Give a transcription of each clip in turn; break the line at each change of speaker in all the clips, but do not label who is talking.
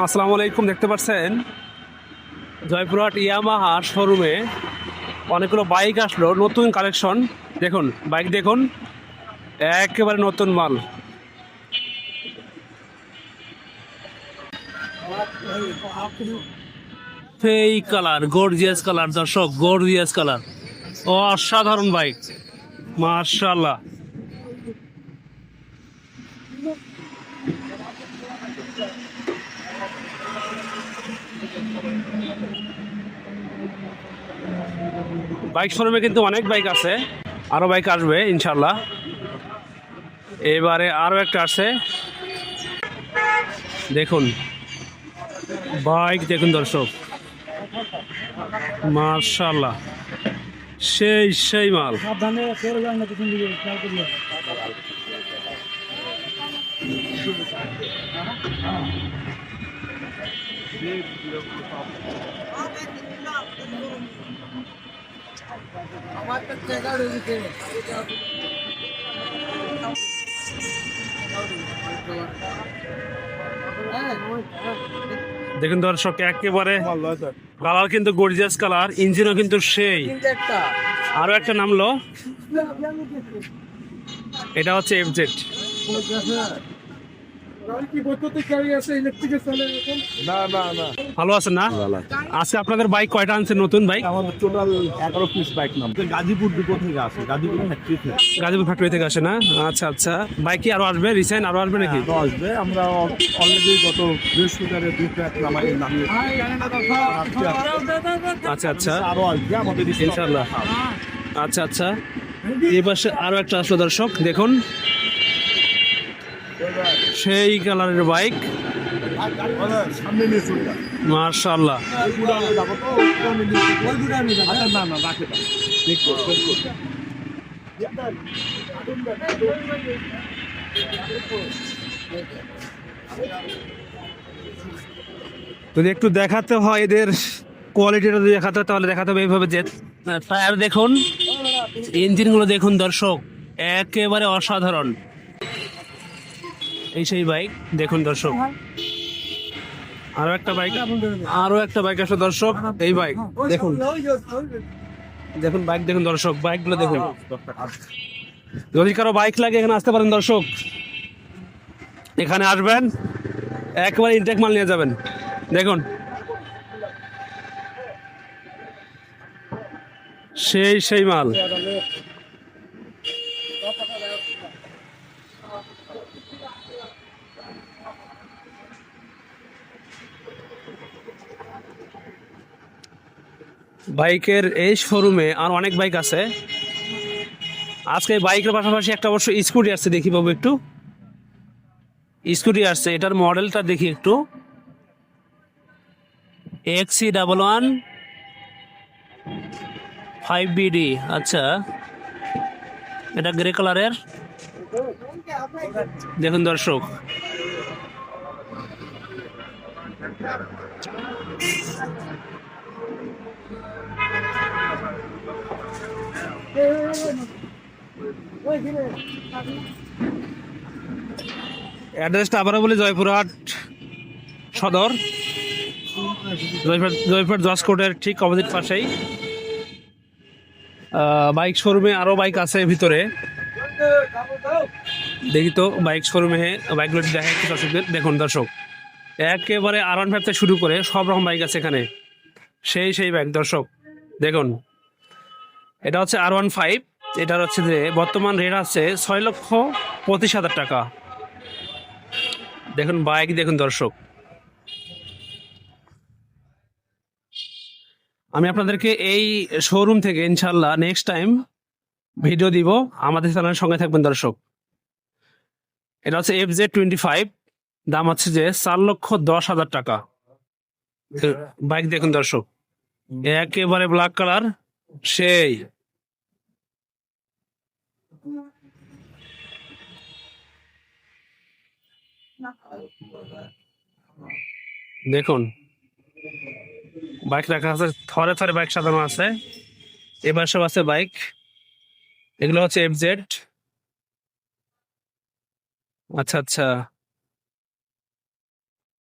আসসালামু আলাইকুম। দেখতে পাচ্ছেন জয়পুরহাট ইয়ামাহা শোরুমে অনেকগুলো বাইক আসলো, নতুন কালেকশন। দেখুন বাইক, দেখুন একেবারে নতুন মাল। সেই কালার, গর্জিয়াস কালার দর্শক, গর্জিয়াস কালার, অসাধারণ বাইক, মাশাআল্লাহ। বাইক শোরুমে কিন্তু অনেক বাইক আছে, আরো বাইক আসবে ইনশাল্লাহ। এবারে আরো একটা আছে, দেখুন বাইক, দেখুন দর্শক, মাশাআল্লাহ, সেই সেই মাল। দেখুন দর্শক, একেবারে কালার কিন্তু গর্জিয়াস কালার, ইঞ্জিনও কিন্তু সেই। আরো একটা নামলো, এটা হচ্ছে এফজেড। ভালো আছেন না? আজকে আপনাদের বাইক কয়টা আনছেন নতুন বাইক?
আমাদের টোটাল 11 পিস বাইক নাম গাজীপুর ডিপো থেকে আসে, গাজীপুর ফ্যাক্টরি থেকে।
গাজীপুর ফ্যাক্টরি থেকে আসে না? আচ্ছা আচ্ছা, বাইক কি আরো আসবে? রিসেন্ট আরো আসবে নাকি?
আরো আসবে। আমরা অলরেডি গত বৃহস্পতিবারে দুই ট্রাক নামিয়ে।
আচ্ছা আচ্ছা,
আরো আসবে আমাদের
ইনশাআল্লাহ। আচ্ছা আচ্ছা, এই পাশে আরো একটা আসলো দর্শক, দেখুন সেই কালারের বাইক,
সামনে নিয়ে চলে যাবে।
মাশাআল্লাহ।
না না রাখে না।
যদি একটু দেখাতে হয় এদের কোয়ালিটিটা যদি দেখাতে হয়, তাহলে দেখাতে হবে এইভাবে যে টায়ার দেখুন, ইঞ্জিনগুলো দেখুন দর্শক, একেবারে অসাধারণ। এই সেই বাইক, দেখুন দর্শক। আরো একটা বাইক, আরো একটা বাইক আসলে দর্শক, এই বাইক দেখুন, দেখুন বাইক দেখুন দর্শক, বাইকগুলো দেখুন। যদি কারো বাইক লাগে এখানে আসতে পারেন দর্শক, এখানে আসবেন, একবারে ইনটেক মাল নিয়ে যাবেন। দেখুন সেই সেই মাল। বাইকের এই শোরুমে আর অনেক বাইক আছে। আজকে বাইকের পাশাপাশি একটা অবশ্য স্কুটি আসছে, দেখি পাবো একটু। স্কুটি আসছে, এটার মডেলটা দেখি একটু, XC11 5BD। আচ্ছা, এটা গ্রে কালারের, দেখুন দর্শক। অ্যাড্রেসটা আবারও বলি, জয়পুরহাট সদর, জয়পুরহাট জজ কোর্টের ঠিক অপোজিট পাশেই। বাইক শোরুমে আরো বাইক আছে ভিতরে, দেখি তো বাইক শোরুমে বাইকগুলো দেখা একটু দর্শকদের। দেখুন দর্শক, একেবারে R15 থেকে শুরু করে সব রকম বাইক আছে এখানে, সেই সেই বাইক দর্শক। দেখুন এটা হচ্ছে R15, এটার হচ্ছে যে বর্তমান রেট আছে 6,25,000 টাকা। দেখুন বাইক, দেখুন দর্শক। আমি আপনাদেরকে এই শোরুম থেকে ইনশাল্লাহ নেক্সট টাইম ভিডিও দিব, আমাদের চ্যানেলের সঙ্গে থাকবেন দর্শক। এটা হচ্ছে FZ25, দাম হচ্ছে যে 4,10,000 টাকা। বাইক দেখুন দর্শক, একেবারে ব্ল্যাক কালার, সেই। দেখুন বাইক রাখা আছে, থরে থরে বাইক সাজানো আছে, এবার সব আছে বাইক। এগুলো হচ্ছে FZ। আচ্ছা আচ্ছা,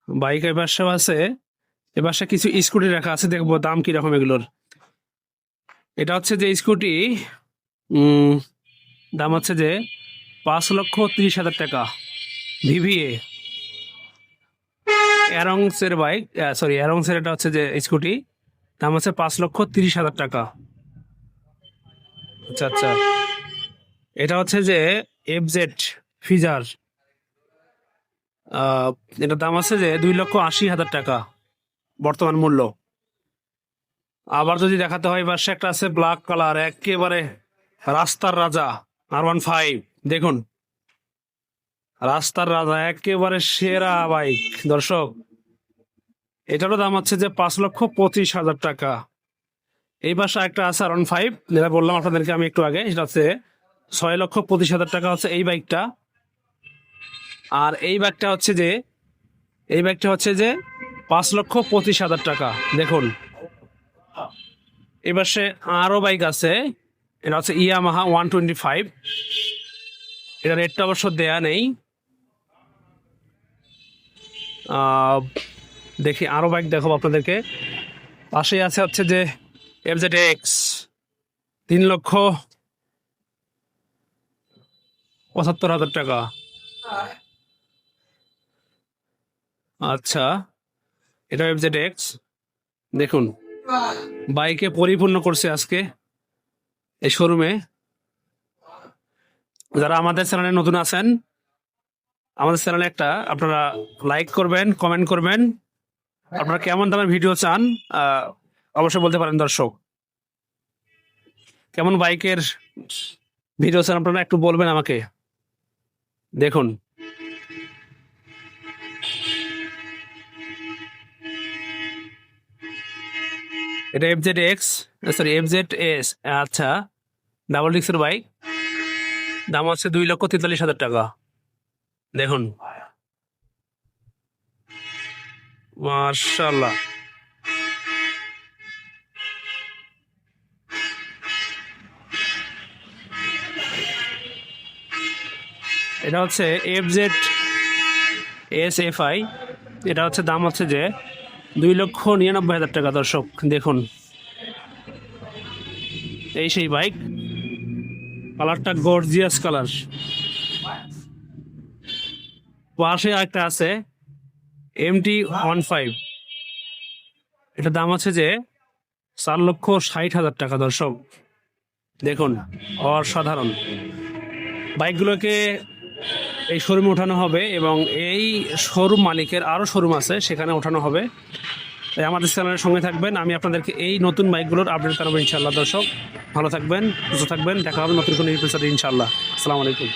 বাইক এ পাশেও আছে, এ পাশে কিছু স্কুটি রাখা আছে, দেখবো দাম কিরকম এগুলোর। এটা হচ্ছে যে স্কুটি, দাম হচ্ছে যে 5,30,000 টাকা, ভিভিএ অ্যারংসের বাইক, সরি অ্যারংসের এটা হচ্ছে যে স্কুটি, দাম হচ্ছে 5,30,000 টাকা। আচ্ছা আচ্ছা, এটা হচ্ছে যে এফজেড ফিজার, এটার দাম আছে যে 2,80,000 টাকা বর্তমান মূল্য। আবার যদি দেখাতে হয়, পাশে একটা আছে ব্ল্যাক কালার, একেবারে রাস্তার রাজা R15, দেখুন রাস্তার রাজা, একেবারে সেরা বাইক দর্শক। এটারও দাম হচ্ছে যে 5,25,000 টাকা। এই পাশে একটা আছে R15, যেটা বললাম আপনাদেরকে আমি একটু আগে, সেটা হচ্ছে 6,25,000 টাকা হচ্ছে এই বাইকটা। আর এই বাইকটা হচ্ছে যে 5,25,000 টাকা। দেখুন এবার সে আরো বাইক আছে, এটা হচ্ছে ইয়ামাহা 125, এটা রেটটা অবশ্য দেয়া নেই। দেখি আরো বাইক দেখাবো আপনাদেরকে। পাশে আছে হচ্ছে যে FZX 3,75,000 টাকা। আচ্ছা, এটা FZX, দেখুন বাইকে পরিপূর্ণ করছে আজকে এই শোরুমে। যারা আমাদের চ্যানেলে নতুন আছেন, আমাদের চ্যানেলে একটা আপনারা লাইক করবেন, কমেন্ট করবেন, আপনারা কেমন দামের ভিডিও চান অবশ্যই বলতে পারেন দর্শক। কেমন বাইকের ভিডিও চান আপনারা একটু বলবেন আমাকে। দেখুন এটা FZX, সরি FZS, আচ্ছা ডাবল ডিক্সের বাইক, দাম হচ্ছে 2,43,000 টাকা। দেখুন মাশাআল্লাহ, এটা হচ্ছে FZSFI, এটা হচ্ছে দাম হচ্ছে যে 2,99,000 টাকা দর্শক। দেখুন এই সেই বাইক, কালারটা গর্জিয়াস কালার। পাশে একটা আছে MT-15, এটার দাম হচ্ছে যে 4,60,000 টাকা দর্শক। দেখুন অসাধারণ বাইকগুলোকে এই শোরুমে ওঠানো হবে, এবং এই শোরুম মালিকের আরও শোরুম আছে, সেখানে ওঠানো হবে। তাই আমাদের চ্যানেলের সঙ্গে থাকবেন, আমি আপনাদেরকে এই নতুন বাইকগুলোর আপডেট জানাবো ইনশাল্লাহ। দর্শক ভালো থাকবেন, সুস্থ থাকবেন, দেখা হবে নতুন কোনো এপিসোডে ইনশাল্লাহ। আসসালামু আলাইকুম।